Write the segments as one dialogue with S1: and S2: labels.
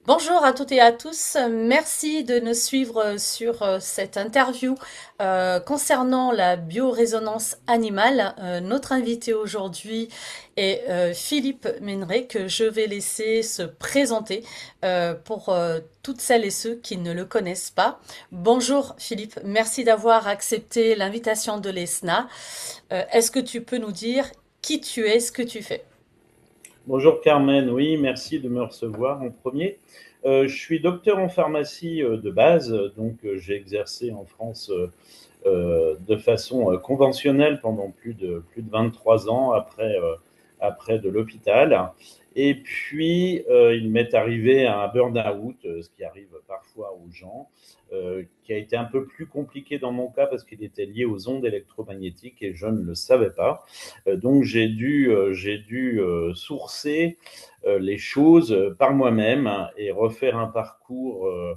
S1: Bonjour à toutes et à tous. Merci de nous suivre sur cette interview concernant la biorésonance animale. Notre invité aujourd'hui est Philippe Méneret, que je vais laisser se présenter pour toutes celles et ceux qui ne le connaissent pas. Bonjour Philippe, merci d'avoir accepté l'invitation de l'ESNA. Est-ce que tu peux nous dire qui tu es, ce que tu fais?
S2: Bonjour Carmen, oui, merci de me recevoir en premier. Je suis docteur en pharmacie de base, donc j'ai exercé en France de façon conventionnelle pendant plus de 23 ans après de l'hôpital. Et puis, il m'est arrivé un burn-out, ce qui arrive parfois aux gens, qui a été un peu plus compliqué dans mon cas parce qu'il était lié aux ondes électromagnétiques et je ne le savais pas. Donc, j'ai dû sourcer les choses par moi-même et refaire un parcours euh,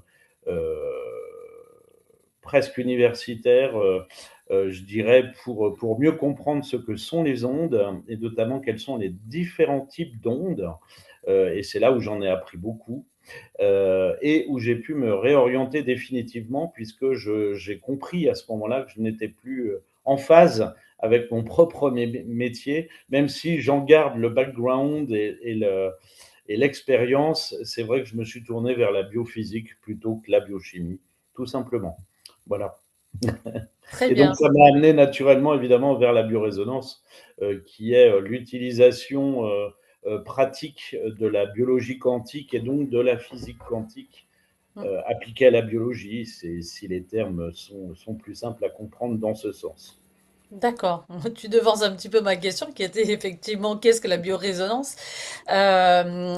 S2: presque universitaire, je dirais, pour mieux comprendre ce que sont les ondes et notamment quels sont les différents types d'ondes. Et c'est là où j'en ai appris beaucoup et où j'ai pu me réorienter définitivement puisque j'ai compris à ce moment-là que je n'étais plus en phase avec mon propre métier, même si j'en garde le background et l'expérience. C'est vrai que je me suis tourné vers la biophysique plutôt que la biochimie, tout simplement. Voilà.
S1: Très
S2: Et donc,
S1: bien.
S2: ça m'a amené naturellement, évidemment, vers la biorésonance, qui est l'utilisation pratique de la biologie quantique et donc de la physique quantique appliquée à la biologie, si les termes sont plus simples à comprendre dans ce sens.
S1: D'accord. Tu devances un petit peu ma question qui était effectivement qu'est-ce que la biorésonance,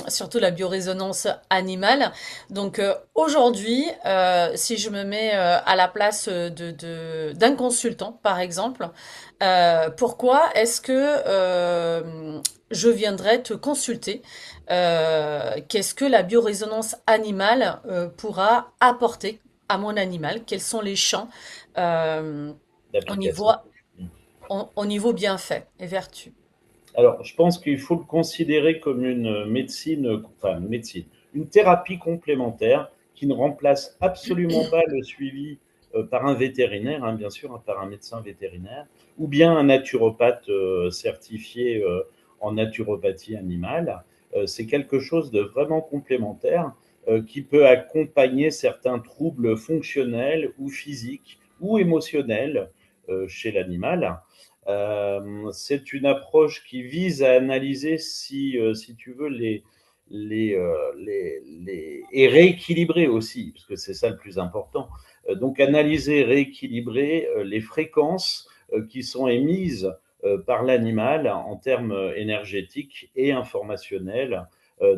S1: surtout la biorésonance animale. Donc aujourd'hui, si je me mets à la place d'un consultant, par exemple, pourquoi est-ce que je viendrais te consulter? Qu'est-ce que la biorésonance animale pourra apporter à mon animal? Quels sont les champs au niveau
S2: D'application.
S1: au niveau bienfait et vertu.
S2: Alors, je pense qu'il faut le considérer comme une médecine, enfin une médecine, une thérapie complémentaire qui ne remplace absolument pas le suivi par un vétérinaire, hein, bien sûr, hein, par un médecin vétérinaire, ou bien un naturopathe certifié en naturopathie animale. C'est quelque chose de vraiment complémentaire qui peut accompagner certains troubles fonctionnels ou physiques ou émotionnels chez l'animal. C'est une approche qui vise à analyser si tu veux, et rééquilibrer aussi, parce que c'est ça le plus important. Donc, analyser, rééquilibrer les fréquences qui sont émises par l'animal en termes énergétiques et informationnels.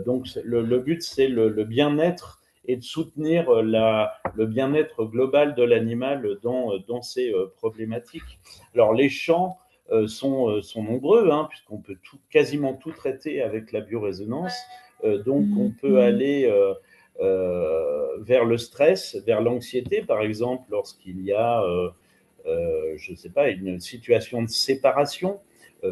S2: Donc, le but, c'est le bien-être et de soutenir le bien-être global de l'animal dans ces problématiques. Alors, les champs sont nombreux, hein, puisqu'on peut quasiment tout traiter avec la biorésonance. Donc, on peut aller vers le stress, vers l'anxiété, par exemple, lorsqu'il y a, je ne sais pas, une situation de séparation,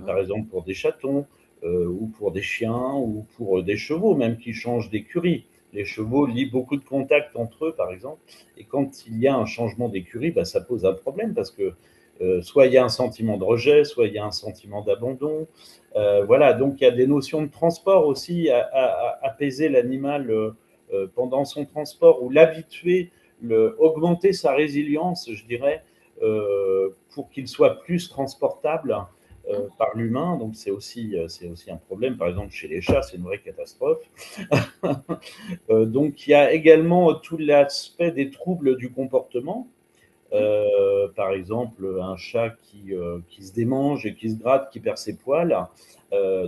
S2: par exemple pour des chatons, ou pour des chiens, ou pour des chevaux, même qui changent d'écurie. Les chevaux lient beaucoup de contacts entre eux, par exemple. Et quand il y a un changement d'écurie, bah, ça pose un problème parce que soit il y a un sentiment de rejet, soit il y a un sentiment d'abandon. Voilà, donc il y a des notions de transport aussi à apaiser l'animal pendant son transport ou l'habituer, augmenter sa résilience, je dirais, pour qu'il soit plus transportable par l'humain. Donc c'est aussi un problème. Par exemple, chez les chats, c'est une vraie catastrophe. Donc il y a également tout l'aspect des troubles du comportement. Par exemple, un chat qui se démange et qui se gratte, qui perd ses poils.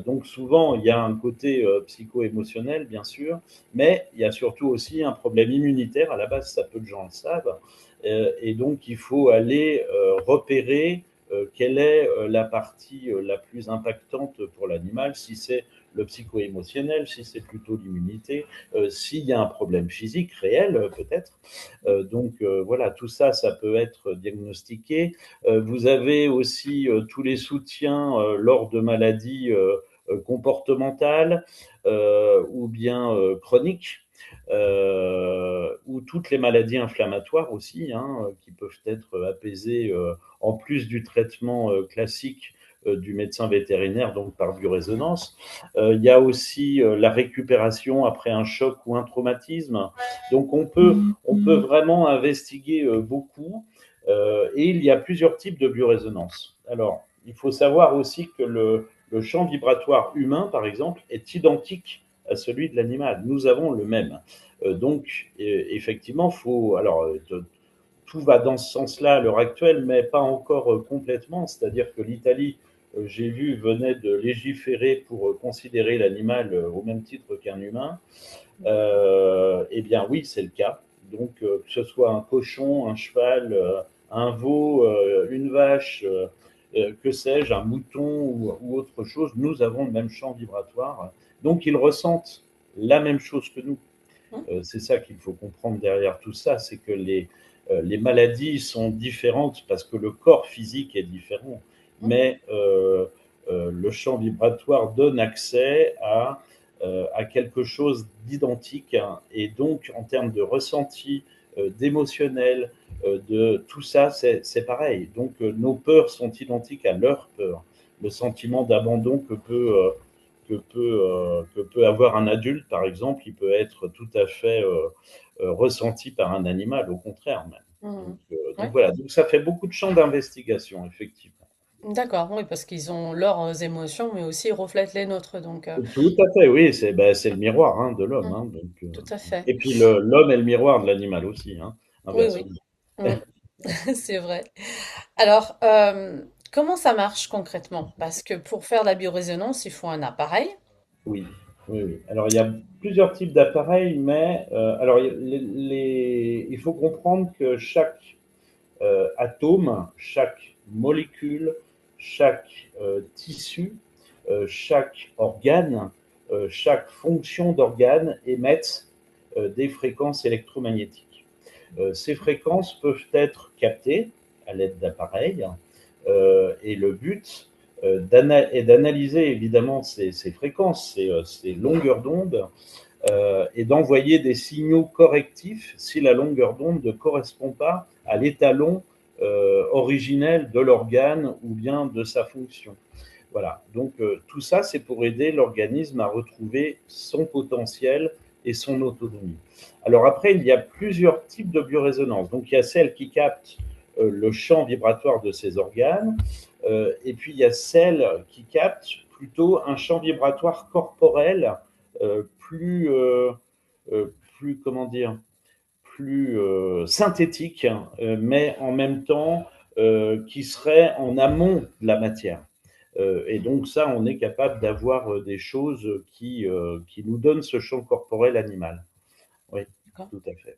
S2: Donc souvent, il y a un côté psycho-émotionnel, bien sûr, mais il y a surtout aussi un problème immunitaire. À la base, ça peu de gens le savent. Et donc, il faut aller repérer quelle est la partie la plus impactante pour l'animal, si c'est le psycho-émotionnel, si c'est plutôt l'immunité, s'il y a un problème physique réel, peut-être. Donc voilà, tout ça, ça peut être diagnostiqué. Vous avez aussi tous les soutiens lors de maladies comportementales ou bien chroniques. ou toutes les maladies inflammatoires aussi, hein, qui peuvent être apaisées en plus du traitement classique du médecin vétérinaire, donc par biorésonance. Il y a aussi la récupération après un choc ou un traumatisme. Donc on peut vraiment investiguer beaucoup. Et il y a plusieurs types de biorésonance. Alors, il faut savoir aussi que le champ vibratoire humain, par exemple, est identique à celui de l'animal. Nous avons le même. Donc, effectivement, faut. Alors, tout va dans ce sens-là à l'heure actuelle, mais pas encore complètement. C'est-à-dire que l'Italie, j'ai vu, venait de légiférer pour considérer l'animal au même titre qu'un humain. Eh bien, oui, c'est le cas. Donc, que ce soit un cochon, un cheval, un veau, une vache, que sais-je, un mouton ou autre chose, nous avons le même champ vibratoire. Donc, ils ressentent la même chose que nous.
S1: Mmh.
S2: C'est ça qu'il faut comprendre derrière tout ça, c'est que les maladies sont différentes parce que le corps physique est différent,
S1: Mmh.
S2: mais le champ vibratoire donne accès à quelque chose d'identique, hein, et donc en termes de ressenti, d'émotionnel, de tout ça, c'est pareil. Donc nos peurs sont identiques à leurs peurs. Le sentiment d'abandon que peut avoir un adulte, par exemple, il peut être tout à fait ressenti par un animal, au contraire même.
S1: Mmh.
S2: Donc
S1: Ouais.
S2: voilà, donc ça fait beaucoup de champs d'investigation, effectivement.
S1: D'accord, oui, parce qu'ils ont leurs émotions, mais aussi ils reflètent les nôtres, donc
S2: Tout à fait, oui, c'est le miroir, hein, de l'homme,
S1: mmh,
S2: hein, donc,
S1: tout à fait.
S2: et puis l'homme est le miroir de l'animal aussi, hein,
S1: Oui, oui.
S2: inversement.
S1: Mmh. C'est vrai. Alors, comment ça marche concrètement? Parce que pour faire la biorésonance, il faut un appareil.
S2: Oui, oui, oui. Alors, il y a plusieurs types d'appareils, mais alors, il faut comprendre que chaque atome, chaque molécule, chaque tissu, chaque organe, chaque fonction d'organe émettent des fréquences électromagnétiques. Ces fréquences peuvent être captées à l'aide d'appareils, et le but est d'analyser évidemment ces fréquences, ces longueurs d'onde, et d'envoyer des signaux correctifs si la longueur d'onde ne correspond pas à l'étalon originel de l'organe ou bien de sa fonction. Voilà, donc tout ça, c'est pour aider l'organisme à retrouver son potentiel et son autonomie. Alors après, il y a plusieurs types de biorésonance. Donc il y a celle qui capte le champ vibratoire de ces organes, et puis il y a celle qui capte plutôt un champ vibratoire corporel plus, plus, comment dire, plus synthétique, mais en même temps qui serait en amont de la matière. Et donc ça, on est capable d'avoir des choses qui nous donnent ce champ corporel animal. Oui,
S1: D'accord.
S2: tout à fait.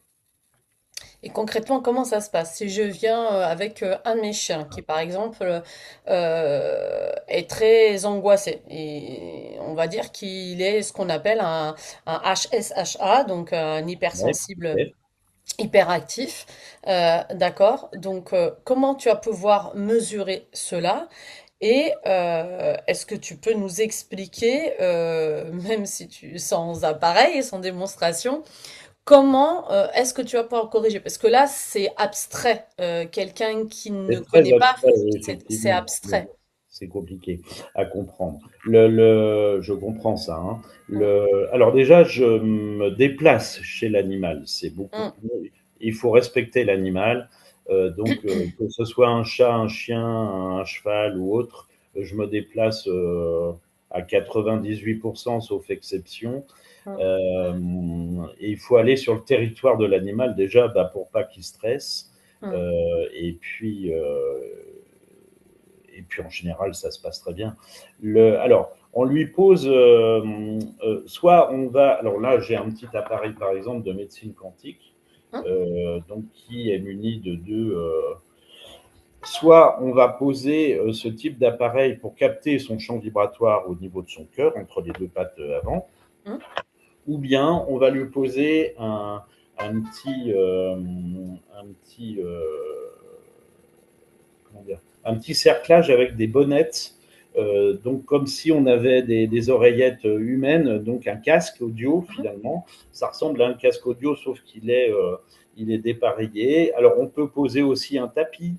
S1: Et concrètement, comment ça se passe? Si je viens avec un de mes chiens qui, par exemple, est très angoissé, et on va dire qu'il est ce qu'on appelle un HSHA, donc un
S2: Ouais,
S1: hypersensible
S2: ouais.
S1: hyperactif, d'accord? Donc, comment tu vas pouvoir mesurer cela? Et est-ce que tu peux nous expliquer, même si tu sans appareil, sans démonstration, comment est-ce que tu vas pouvoir corriger? Parce que là, c'est abstrait. Quelqu'un qui ne
S2: C'est très
S1: connaît pas,
S2: abstrait,
S1: c'est
S2: effectivement.
S1: abstrait.
S2: C'est compliqué à comprendre. Je comprends ça, hein.
S1: Mm,
S2: Alors déjà, je me déplace chez l'animal. C'est beaucoup
S1: mm,
S2: plus. Il faut respecter l'animal. Donc, que ce soit un chat, un chien, un cheval ou autre, je me déplace à 98%, sauf exception.
S1: mm,
S2: Et il faut aller sur le territoire de l'animal déjà, bah, pour pas qu'il stresse.
S1: mm.
S2: Et puis en général, ça se passe très bien. Alors, on lui pose, soit on va, alors là, j'ai un petit appareil, par exemple, de médecine quantique,
S1: Mm.
S2: donc qui est muni de deux. Soit on va poser ce type d'appareil pour capter son champ vibratoire au niveau de son cœur, entre les deux pattes avant,
S1: Mm.
S2: ou bien on va lui poser un petit comment dire, un petit cerclage avec des bonnettes donc comme si on avait des oreillettes humaines, donc un casque audio
S1: Mhm.
S2: finalement. Ça ressemble à un casque audio, sauf il est dépareillé. Alors on peut poser aussi un tapis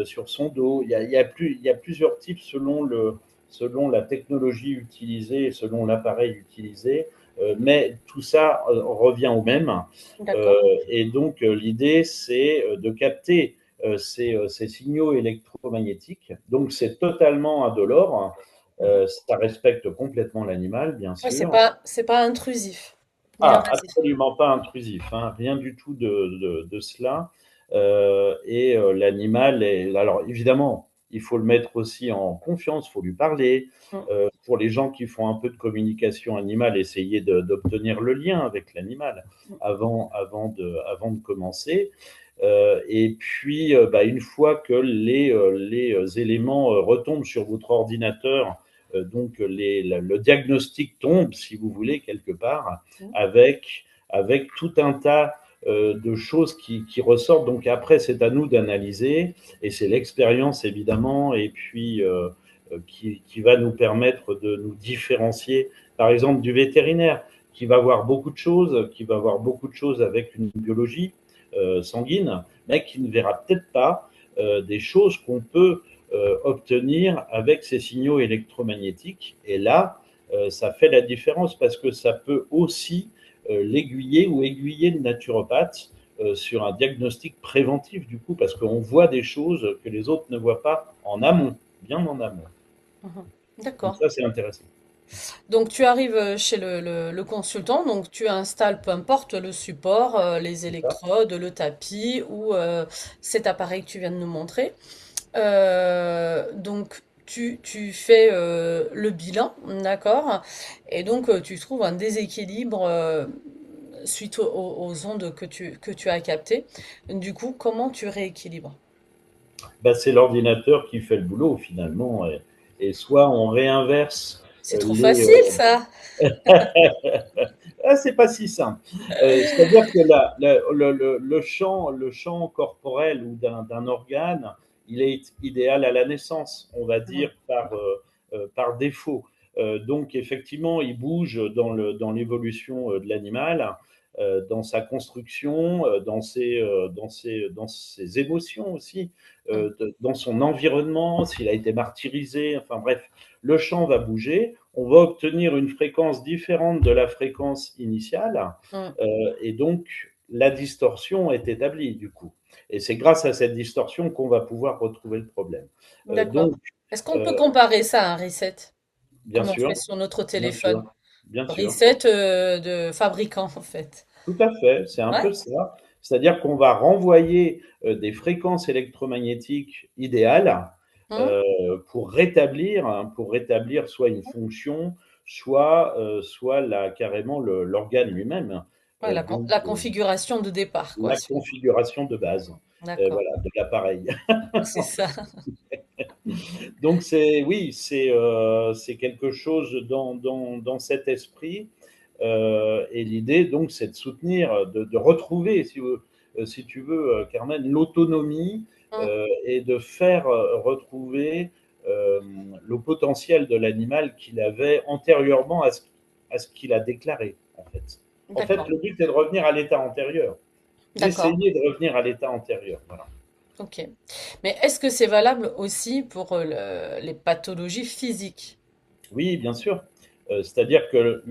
S2: sur son dos. Il y a plusieurs types selon la technologie utilisée et selon l'appareil utilisé. Mais tout ça revient au même.
S1: D'accord.
S2: Et donc l'idée, c'est de capter ces signaux électromagnétiques. Donc c'est totalement indolore.
S1: Mhm.
S2: Ça respecte complètement l'animal, bien
S1: Ouais,
S2: sûr.
S1: c'est pas intrusif ni
S2: Ah,
S1: invasif.
S2: absolument pas intrusif, hein, rien du tout de cela. L'animal est. Alors évidemment, il faut le mettre aussi en confiance, il faut lui parler.
S1: Mm.
S2: Pour les gens qui font un peu de communication animale, essayer d'obtenir le lien avec l'animal avant de commencer. Et puis, bah, une fois que les éléments retombent sur votre ordinateur, donc le diagnostic tombe, si vous voulez, quelque part,
S1: Mm.
S2: avec tout un tas de choses qui ressortent. Donc après, c'est à nous d'analyser, et c'est l'expérience évidemment, et puis qui va nous permettre de nous différencier, par exemple, du vétérinaire, qui va voir beaucoup de choses, qui va voir beaucoup de choses avec une biologie sanguine, mais qui ne verra peut-être pas des choses qu'on peut obtenir avec ces signaux électromagnétiques. Et là, ça fait la différence parce que ça peut aussi l'aiguiller ou aiguiller le naturopathe sur un diagnostic préventif du coup, parce qu'on voit des choses que les autres ne voient pas en amont, bien en amont.
S1: Mhm.
S2: Donc
S1: D'accord.
S2: ça, c'est intéressant.
S1: Donc tu arrives chez le consultant, donc tu installes peu importe le support, les
S2: C'est ça.
S1: électrodes, le tapis ou cet appareil que tu viens de nous montrer. Donc tu fais le bilan, d'accord? Et donc tu trouves un déséquilibre suite aux ondes que tu as captées. Du coup, comment tu rééquilibres?
S2: Bah, c'est l'ordinateur qui fait le boulot finalement. Et soit on réinverse
S1: C'est trop
S2: les,
S1: facile ça.
S2: ah, c'est pas si simple. C'est-à-dire que le champ corporel ou d'un organe, il est idéal à la naissance, on va
S1: Mhm.
S2: dire par défaut. Donc effectivement, il bouge dans l'évolution de l'animal, dans sa construction, dans ses émotions aussi,
S1: Mhm.
S2: dans son environnement, s'il a été martyrisé, enfin bref, le champ va bouger, on va obtenir une fréquence différente de la fréquence initiale,
S1: Mhm.
S2: et donc la distorsion est établie du coup. Et c'est grâce à cette distorsion qu'on va pouvoir retrouver le problème.
S1: D'accord.
S2: Donc,
S1: Est-ce qu'on peut
S2: euh,
S1: comparer ça à un reset,
S2: bien
S1: comme on fait
S2: sûr,
S1: sur notre
S2: bien
S1: téléphone?
S2: sûr, bien sûr.
S1: Reset de fabricant, en fait.
S2: Tout à fait, c'est un
S1: Ouais.
S2: peu ça. C'est-à-dire qu'on va renvoyer des fréquences électromagnétiques idéales
S1: Mhm.
S2: pour rétablir soit une fonction, soit carrément l'organe lui-même.
S1: Ouais,
S2: Donc,
S1: la configuration de départ, quoi.
S2: la configuration de base,
S1: D'accord.
S2: voilà, de l'appareil.
S1: C'est ça.
S2: Donc, oui, c'est quelque chose dans cet esprit. Et l'idée, donc, c'est de soutenir, de retrouver, si tu veux, Carmen, l'autonomie
S1: Mhm.
S2: et de faire retrouver euh, le potentiel de l'animal qu'il avait antérieurement à ce qu'il a déclaré, en fait. En fait,
S1: D'accord.
S2: le but est de revenir à l'état antérieur,
S1: D'accord.
S2: d'essayer de revenir à l'état antérieur. Voilà.
S1: Ok. Mais est-ce que c'est valable aussi pour les pathologies physiques?
S2: Oui, bien sûr. C'est-à-dire que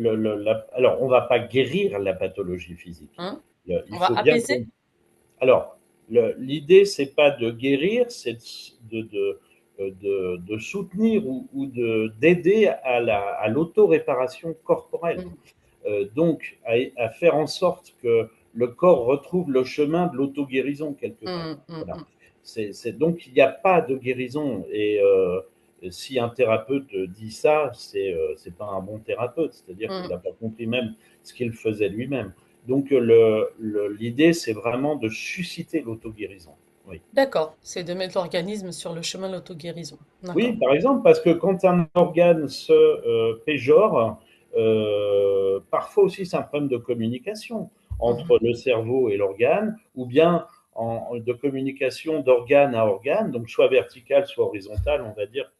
S2: alors, on ne va pas guérir la pathologie physique.
S1: Hein?
S2: Il
S1: On va
S2: faut bien
S1: apaiser?
S2: qu'on. Alors, l'idée, c'est pas de guérir, c'est de soutenir ou d'aider à l'auto-réparation corporelle.
S1: Mhm.
S2: Donc, à faire en sorte que le corps retrouve le chemin de l'auto-guérison quelque part.
S1: Mhm.
S2: Voilà.
S1: Mhm.
S2: Donc, il n'y a pas de guérison. Et si un thérapeute dit ça, c'est pas un bon thérapeute. C'est-à-dire qu'il
S1: Mhm.
S2: n'a pas compris même ce qu'il faisait lui-même. Donc, l'idée, c'est vraiment de susciter l'auto-guérison. Oui.
S1: D'accord. C'est de mettre l'organisme sur le chemin de l'auto-guérison.
S2: Oui,
S1: D'accord.
S2: par exemple, parce que quand un organe se péjore, parfois aussi c'est un problème de communication
S1: Mhm.
S2: entre le cerveau et l'organe, ou bien de communication d'organe à organe, donc soit verticale, soit horizontale, on va dire,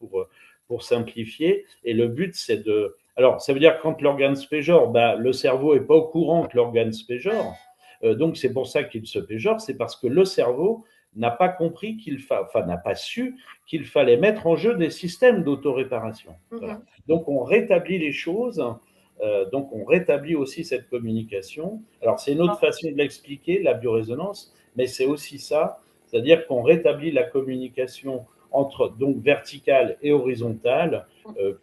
S2: pour simplifier. Et le but, c'est de... Alors, ça veut dire que quand l'organe se péjore, bah, le cerveau n'est pas au courant que l'organe se péjore. Donc, c'est pour ça qu'il se péjore, c'est parce que le cerveau n'a pas compris enfin, n'a pas su qu'il fallait mettre en jeu des systèmes d'autoréparation. Voilà.
S1: Mhm.
S2: Donc, on rétablit les choses. Donc, on rétablit aussi cette communication. Alors, c'est une autre façon de l'expliquer, la biorésonance, mais c'est aussi ça, c'est-à-dire qu'on rétablit la communication entre donc verticale et horizontale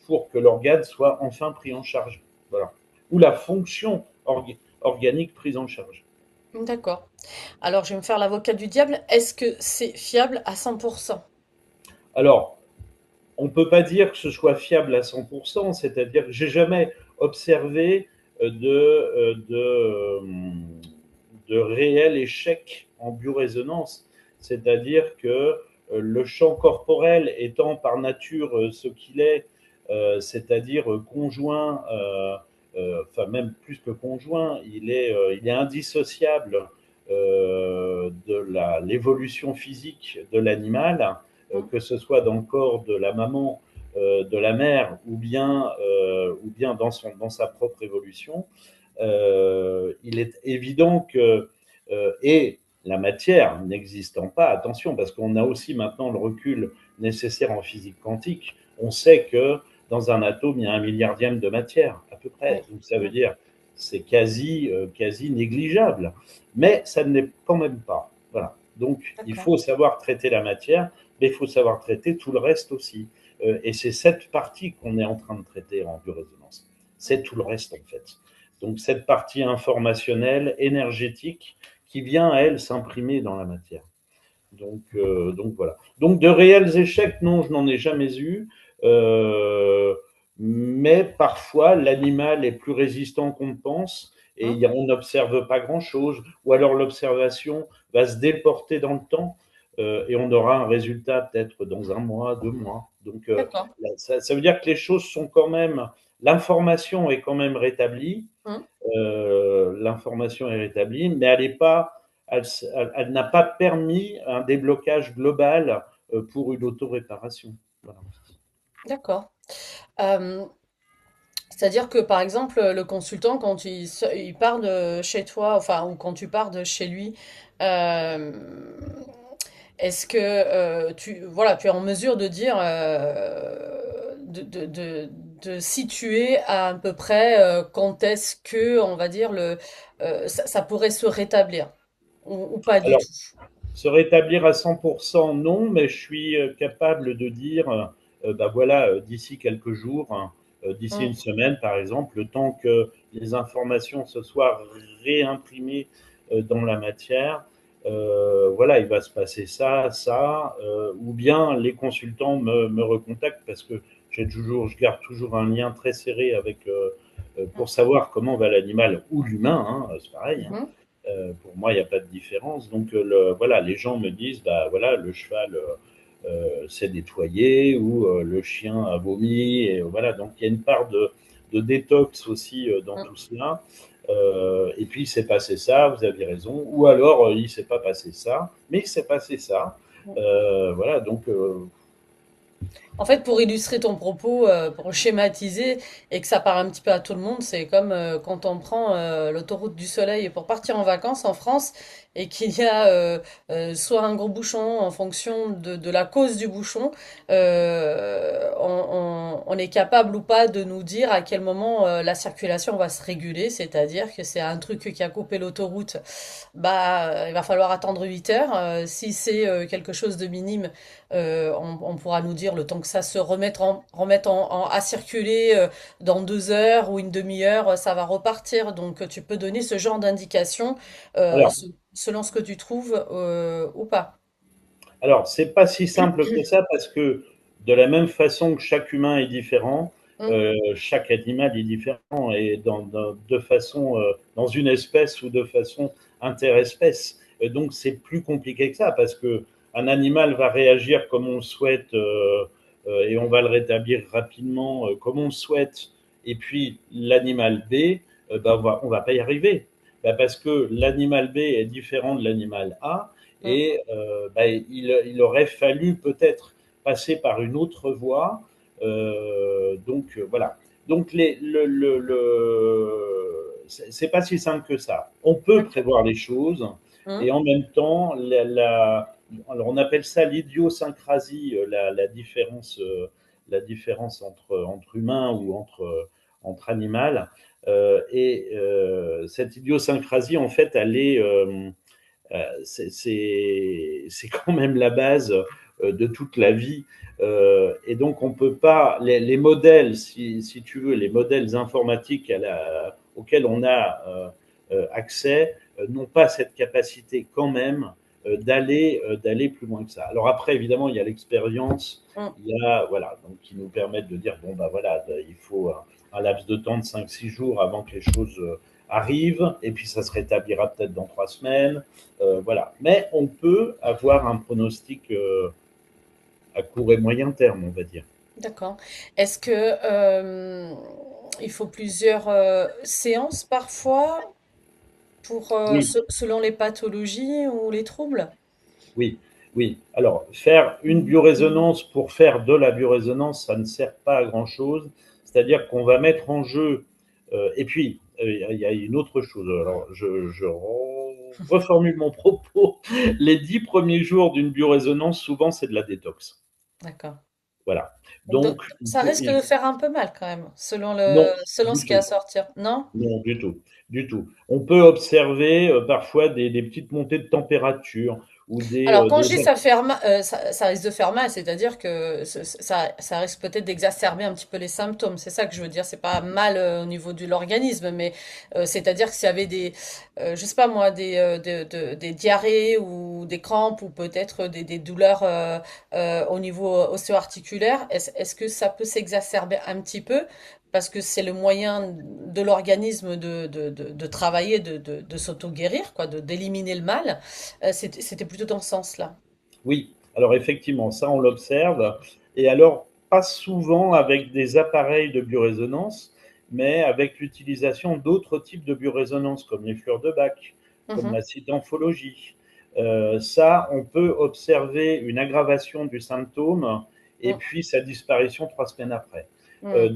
S2: pour que l'organe soit enfin pris en charge. Voilà. Ou la fonction organique prise en charge.
S1: D'accord. Alors, je vais me faire l'avocat du diable. Est-ce que c'est fiable à 100%?
S2: Alors, on ne peut pas dire que ce soit fiable à 100%, c'est-à-dire que j'ai jamais observé de réel échec en biorésonance, c'est-à-dire que le champ corporel étant par nature ce qu'il est, c'est-à-dire conjoint, enfin même plus que conjoint, il est indissociable de l'évolution physique de l'animal, que ce soit dans le corps de la maman, de la mère, ou bien dans sa propre évolution. Il est évident que, et la matière n'existant pas, attention, parce qu'on a aussi maintenant le recul nécessaire en physique quantique, on sait que dans un atome, il y a un milliardième de matière, à peu
S1: Oui.
S2: près. Donc ça veut dire c'est quasi négligeable. Mais ça ne l'est quand même pas. Voilà. Donc il
S1: D'accord.
S2: faut savoir traiter la matière, mais il faut savoir traiter tout le reste aussi. Et c'est cette partie qu'on est en train de traiter en biorésonance. C'est tout le reste en fait. Donc cette partie informationnelle, énergétique, qui vient, elle, s'imprimer dans la matière. Donc voilà. Donc de réels échecs, non, je n'en ai jamais eu. Euh, mais parfois, l'animal est plus résistant qu'on ne pense
S1: Hein.
S2: et on n'observe pas grand-chose. Ou alors l'observation va se déporter dans le temps et on aura un résultat peut-être dans un mois, 2 mois. Donc
S1: D'accord.
S2: ça veut dire que les choses sont quand même... L'information est quand même rétablie,
S1: Hein.
S2: l'information est rétablie, mais elle n'a pas permis un déblocage global pour une autoréparation. Voilà.
S1: D'accord. Euh, C'est-à-dire que, par exemple, le consultant, quand il part de chez toi, enfin, ou quand tu pars de chez lui, euh, est-ce que voilà, tu es en mesure de dire, de situer à peu près quand est-ce que, on va dire, ça pourrait se rétablir, ou pas du
S2: Alors,
S1: tout?
S2: se rétablir à 100%, non, mais je suis capable de dire, bah voilà, d'ici quelques jours, hein, d'ici une
S1: Hum.
S2: semaine par exemple, le temps que les informations se soient réimprimées dans la matière, voilà, il va se passer ça, ou bien les consultants me recontactent parce que je garde toujours un lien très serré avec, pour savoir comment va l'animal ou l'humain, hein, c'est pareil, hein.
S1: Mhm.
S2: Pour moi, il n'y a pas de différence. Donc, voilà, les gens me disent, bah voilà, le cheval s'est nettoyé ou le chien a vomi. Et voilà, donc il y a une part de détox aussi dans
S1: Hum.
S2: tout cela. Et puis, il s'est passé ça, vous avez raison. Ou alors, il ne s'est pas passé ça, mais il s'est passé ça. Voilà, donc,
S1: En fait, pour illustrer ton propos, pour schématiser et que ça parle un petit peu à tout le monde, c'est comme quand on prend l'autoroute du Soleil pour partir en vacances en France et qu'il y a soit un gros bouchon en fonction de la cause du bouchon, on est capable ou pas de nous dire à quel moment la circulation va se réguler, c'est-à-dire que c'est un truc qui a coupé l'autoroute, bah il va falloir attendre 8 heures. Si c'est quelque chose de minime, on pourra nous dire le temps que ça se remette à circuler dans 2 heures ou une demi-heure, ça va repartir. Donc tu peux donner ce genre d'indication euh,
S2: alors,
S1: se- selon ce que tu trouves ou pas.
S2: Alors, c'est pas si simple que ça parce que de la même façon que chaque humain est différent,
S1: Hum.
S2: chaque animal est différent et de façon, dans une espèce ou de façon interespèce. Et donc, c'est plus compliqué que ça parce que un animal va réagir comme on le souhaite et on va le rétablir rapidement comme on le souhaite. Et puis, l'animal B, ben, on va pas y arriver. Ben, parce que l'animal B est différent de l'animal A
S1: Mm,
S2: Et il aurait fallu peut-être passer par une autre voie. Donc voilà. Donc c'est pas si simple que ça. On peut
S1: d'accord.
S2: prévoir les choses
S1: Mm,
S2: et en même temps, alors on appelle ça l'idiosyncrasie, la différence entre humains ou entre animal. Cette idiosyncrasie, en fait, c'est quand même la base de toute la vie. Et donc, on peut pas, les modèles, si tu veux, les modèles informatiques auxquels on a accès, n'ont pas cette capacité quand même d'aller plus loin que ça. Alors après, évidemment, il y a l'expérience,
S1: mm.
S2: il y a, voilà, donc qui nous permettent de dire, bon, bah voilà, il faut un laps de temps de 5-6 jours avant que les choses arrivent, et puis ça se rétablira peut-être dans 3 semaines. Voilà. Mais on peut avoir un pronostic à court et moyen terme, on va dire.
S1: D'accord. Est-ce que il faut plusieurs séances parfois pour
S2: Oui,
S1: selon les pathologies ou les troubles?
S2: oui, oui. Alors, faire une biorésonance pour faire de la biorésonance, ça ne sert pas à grand-chose. C'est-à-dire qu'on va mettre en jeu. Et puis, il y a une autre chose. Alors, je reformule mon propos. Les 10 premiers jours d'une biorésonance, souvent, c'est de la détox.
S1: D'accord.
S2: Voilà.
S1: Donc,
S2: Donc,
S1: ça risque de faire un peu mal quand même,
S2: non,
S1: selon ce
S2: du
S1: qui est à
S2: tout.
S1: sortir, non?
S2: Non, du tout, du tout. On peut observer parfois des petites montées de température ou
S1: Alors, quand je dis
S2: des...
S1: ça faire ça risque de faire mal, c'est-à-dire que ça risque peut-être d'exacerber un petit peu les symptômes. C'est ça que je veux dire. C'est pas mal au niveau de l'organisme, mais c'est-à-dire que s'il y avait je sais pas moi, des diarrhées ou des crampes ou peut-être des douleurs au niveau ostéo-articulaire, est-ce que ça peut s'exacerber un petit peu? Parce que c'est le moyen de l'organisme de travailler, de s'auto-guérir, quoi, d'éliminer le mal. C'était plutôt dans ce sens-là.
S2: Oui, alors effectivement, ça on l'observe. Et alors, pas souvent avec des appareils de biorésonance, mais avec l'utilisation d'autres types de biorésonance, comme les fleurs de Bach, comme
S1: Mhm.
S2: la cytomphologie. Ça, on peut observer une aggravation du symptôme et
S1: Mm,
S2: puis sa disparition 3 semaines après.
S1: mm.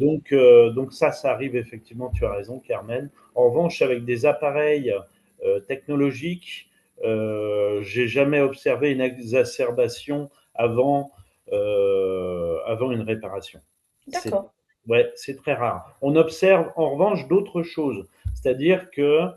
S2: Donc ça arrive effectivement, tu as raison, Carmen. En revanche, avec des appareils technologiques, j'ai jamais observé une exacerbation avant une réparation. C'est
S1: D'accord.
S2: ouais, c'est très rare. On observe en revanche d'autres choses, c'est-à-dire que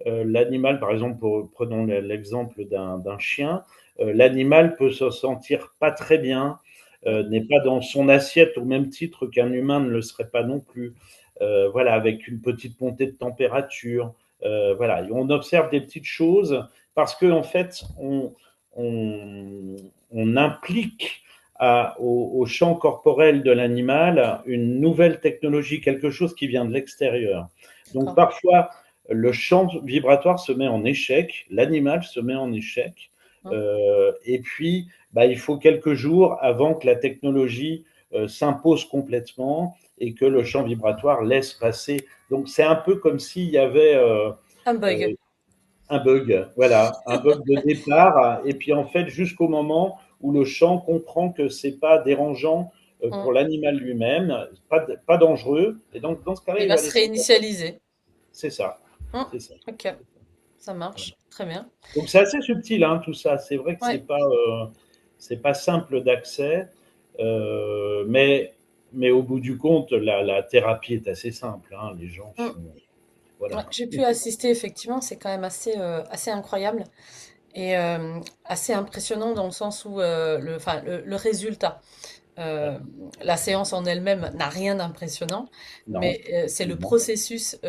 S2: l'animal, par exemple, prenons l'exemple d'un chien, l'animal peut se sentir pas très bien,
S1: Mm.
S2: n'est pas dans son assiette au même titre qu'un humain ne le serait pas non plus. Voilà, avec une petite montée de température. Voilà, et on observe des petites choses parce que en fait, on, on implique au champ corporel de l'animal une nouvelle technologie, quelque chose qui vient de l'extérieur. Donc
S1: D'accord.
S2: parfois, le champ vibratoire se met en échec, l'animal se met en échec,
S1: Mm.
S2: et puis il faut quelques jours avant que la technologie s'impose complètement et que le champ vibratoire laisse passer. Donc c'est un peu comme s'il y avait
S1: Un bug.
S2: euh, un bug, voilà, un bug de départ, et puis en fait jusqu'au moment où le champ comprend que c'est pas dérangeant
S1: Mm.
S2: pour l'animal lui-même, pas dangereux, et donc dans ce cas-là,
S1: Il
S2: il
S1: va
S2: va
S1: se
S2: laisser passer.
S1: réinitialiser.
S2: C'est ça,
S1: Mm.
S2: c'est ça.
S1: Ok, ça
S2: Voilà.
S1: marche. Très bien.
S2: Donc c'est assez subtil, hein, tout ça. C'est vrai que
S1: Ouais.
S2: c'est pas simple d'accès, mais au bout du compte, la thérapie est assez simple. Hein. Les gens
S1: Mm.
S2: sont,
S1: Ouais,
S2: voilà.
S1: j'ai pu assister, effectivement, c'est quand même assez incroyable et assez impressionnant dans le sens où enfin, le résultat.
S2: Ouais.
S1: Euh, la séance en elle-même n'a rien d'impressionnant,
S2: Non,
S1: mais c'est le
S2: effectivement.
S1: processus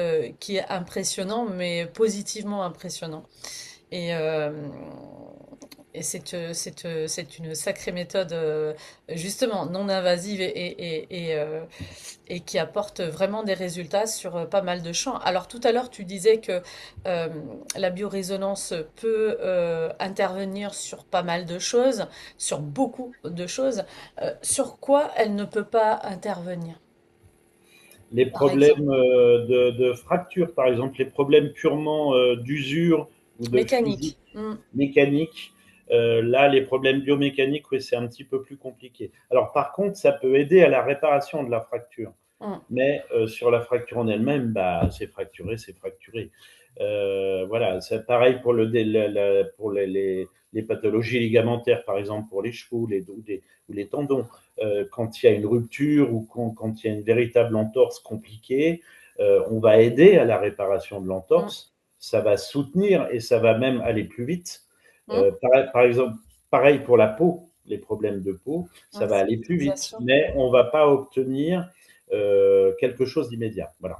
S1: qui est impressionnant, mais positivement impressionnant. Et, euh, et c'est une sacrée méthode, justement, non invasive et qui apporte vraiment des résultats sur pas mal de champs. Alors tout à l'heure, tu disais que euh, la biorésonance peut intervenir sur pas mal de choses, sur beaucoup de choses. Sur quoi elle ne peut pas intervenir,
S2: Les
S1: par exemple?
S2: problèmes de fracture, par exemple, les problèmes purement d'usure ou de physique
S1: Mécanique. Hmm,
S2: mécanique, Là, les problèmes biomécaniques, oui, c'est un petit peu plus compliqué. Alors, par contre, ça peut aider à la réparation de la fracture.
S1: Mm.
S2: Mais sur la fracture en elle-même, bah, c'est fracturé, c'est fracturé. Voilà, c'est pareil pour, pour les pathologies ligamentaires, par exemple pour les chevaux ou les tendons. Quand il y a une rupture ou quand il y a une véritable entorse compliquée, on va aider à la réparation de
S1: Mm.
S2: l'entorse. Ça va soutenir et ça va même aller plus vite.
S1: Mm.
S2: Par exemple, pareil pour la peau, les problèmes de peau, ça
S1: Mm.
S2: va aller plus vite,
S1: Cicatrisation.
S2: mais on ne va pas obtenir quelque chose d'immédiat. Voilà.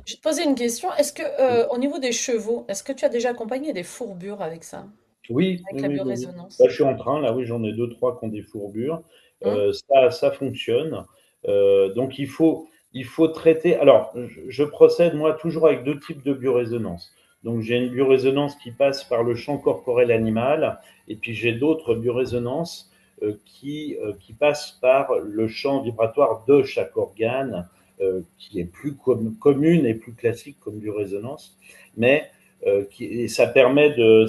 S1: Je vais te poser une question. Est-ce que, au niveau des chevaux, est-ce que tu as déjà accompagné des fourbures avec ça,
S2: Oui,
S1: avec
S2: oui,
S1: la
S2: oui, oui, oui. Bah,
S1: biorésonance?
S2: je suis en train, là, oui, j'en ai deux, trois qui ont des fourbures.
S1: Mm.
S2: Ça fonctionne. Donc, il faut traiter. Alors, je procède, moi, toujours avec deux types de biorésonance. Donc, j'ai une biorésonance qui passe par le champ corporel animal, et puis j'ai d'autres biorésonances qui passent par le champ vibratoire de chaque organe, qui est plus commune et plus classique comme biorésonance. Mais et ça permet de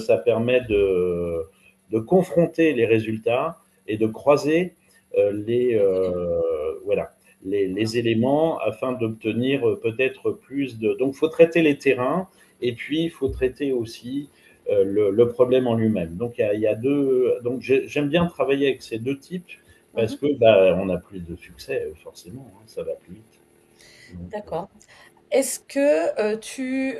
S2: confronter les résultats et de croiser
S1: Les éléments.
S2: voilà,
S1: Mm.
S2: les éléments afin d'obtenir peut-être plus de. Donc, il faut traiter les terrains et puis il faut traiter aussi le problème en lui-même. Donc, il y a deux. Donc, j'aime bien travailler avec ces deux types parce
S1: Mhm.
S2: que bah, on a plus de succès, forcément, hein, ça va plus vite. Donc,
S1: D'accord. Est-ce que tu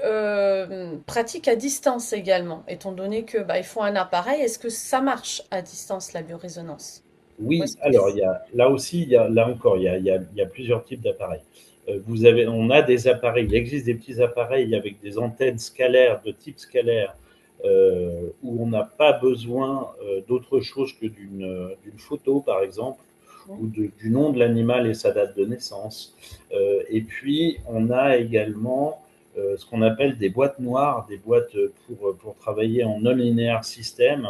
S1: pratiques à distance également, étant donné que bah, il faut un appareil, est-ce que ça marche à distance la biorésonance? Ou
S2: oui,
S1: est-ce que
S2: alors il y a, là aussi, là encore, il y a plusieurs types d'appareils. On a des appareils, il existe des petits appareils avec des antennes scalaires, de type scalaire, où on n'a pas besoin d'autre chose que d'une photo, par exemple, ou du nom de l'animal et sa date de naissance. Et puis, on a également ce qu'on appelle des boîtes noires, des boîtes pour travailler en non-linéaire système,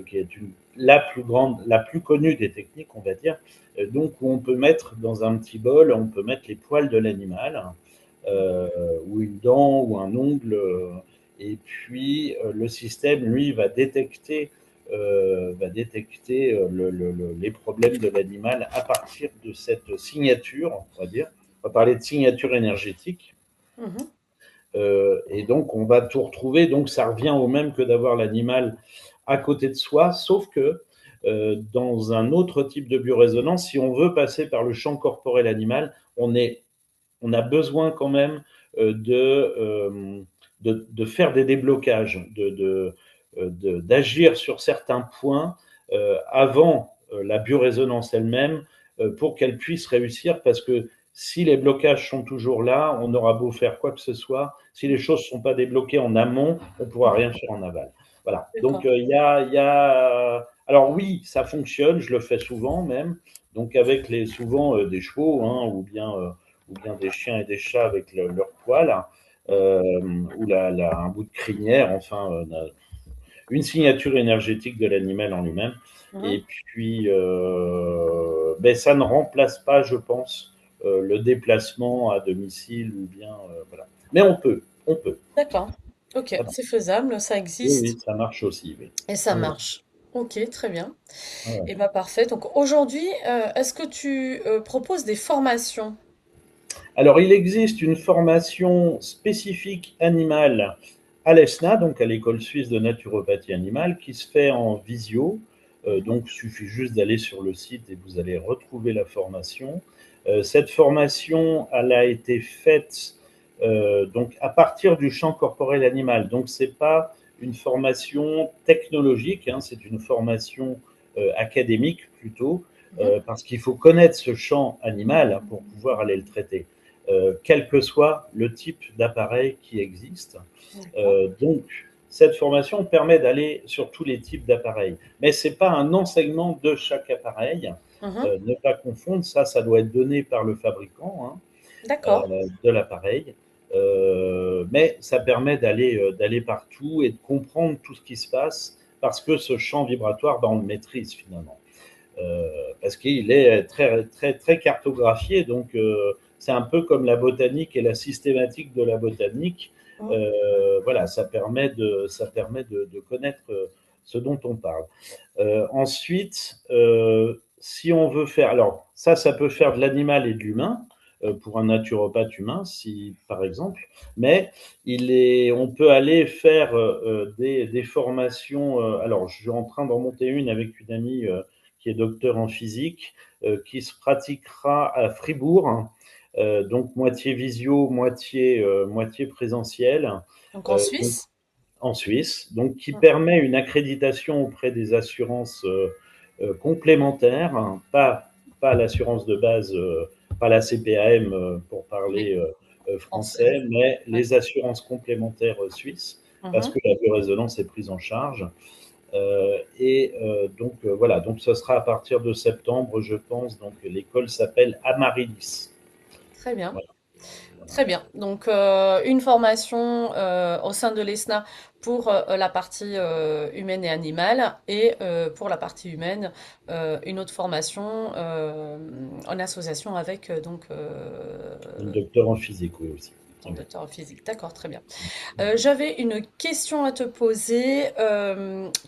S2: qui est la plus grande, la plus connue des techniques, on va dire. Donc, où on peut mettre dans un petit bol, on peut mettre les poils de l'animal, euh, ou une dent, ou un ongle, et puis le système, lui, va détecter les problèmes de l'animal à partir de cette signature, on va dire. On va parler de signature énergétique.
S1: Mhm.
S2: Et donc, on va tout retrouver. Donc, ça revient au même que d'avoir l'animal à côté de soi, sauf que dans un autre type de biorésonance, si on veut passer par le champ corporel animal, on a besoin quand même de faire des déblocages, d'agir sur certains points avant la biorésonance elle-même pour qu'elle puisse réussir, parce que si les blocages sont toujours là, on aura beau faire quoi que ce soit, si les choses ne sont pas débloquées en amont, on ne pourra rien faire en aval. Voilà. Donc,
S1: D'accord.
S2: alors oui, ça fonctionne, je le fais souvent même, donc avec souvent des chevaux, hein, ou bien des chiens et des chats avec leurs poils, ou un bout de crinière, enfin, une signature énergétique de l'animal en lui-même.
S1: Mhm.
S2: Et puis, ben, ça ne remplace pas, je pense, le déplacement à domicile ou bien, voilà. Mais on peut.
S1: D'accord. Ok,
S2: Voilà.
S1: c'est faisable, ça
S2: Oui, oui,
S1: existe
S2: ça marche aussi, oui.
S1: et ça
S2: Oui,
S1: marche. Ok, très bien.
S2: oui.
S1: Et bah parfait. Donc aujourd'hui, est-ce que tu proposes des formations?
S2: Alors, il existe une formation spécifique animale à l'ESNA, donc à l'École suisse de naturopathie animale, qui se fait en visio.
S1: Mhm.
S2: Donc, il suffit juste d'aller sur le site et vous allez retrouver la formation. Cette formation, elle a été faite donc à partir du champ corporel animal. Donc, c'est pas une formation technologique, hein, c'est une formation académique plutôt,
S1: Mhm.
S2: parce qu'il faut connaître ce champ animal hein, pour pouvoir aller le traiter, quel que soit le type d'appareil qui existe.
S1: D'accord.
S2: Donc, cette formation permet d'aller sur tous les types d'appareils. Mais ce n'est pas un enseignement de chaque appareil.
S1: Mhm.
S2: Ne pas confondre, ça doit être donné par le fabricant hein,
S1: D'accord.
S2: de l'appareil. Mais ça permet d'aller partout et de comprendre tout ce qui se passe parce que ce champ vibratoire, ben, on le maîtrise finalement. Parce qu'il est très, très, très cartographié. Donc, c'est un peu comme la botanique et la systématique de la botanique.
S1: Mhm.
S2: Voilà, ça permet de connaître ce dont on parle. Ensuite, si on veut faire, alors ça peut faire de l'animal et de l'humain pour un naturopathe humain, si par exemple, mais on peut aller faire des formations. Alors, je suis en train d'en monter une avec une amie qui est docteur en physique, qui se pratiquera à Fribourg, hein, donc moitié visio, moitié présentiel.
S1: Donc en
S2: Donc,
S1: Suisse?
S2: en Suisse, donc qui
S1: Mm.
S2: permet une accréditation auprès des assurances complémentaires, hein, pas l'assurance de base, pas la CPAM pour
S1: Oui,
S2: parler
S1: française.
S2: français, mais
S1: Ouais.
S2: les assurances complémentaires suisses, parce
S1: Mhm.
S2: que la biorésonance est prise en charge. Donc voilà, donc ce sera à partir de septembre, je pense. Donc l'école s'appelle Amaryllis.
S1: Très bien.
S2: Voilà, voilà.
S1: Très bien. Donc, une formation au sein de l'ESNA pour la partie humaine et animale et pour la partie humaine, une autre formation en association avec
S2: Une docteur en physique, oui aussi.
S1: ton
S2: Oui.
S1: docteur en physique. D'accord, très bien. J'avais une question à te poser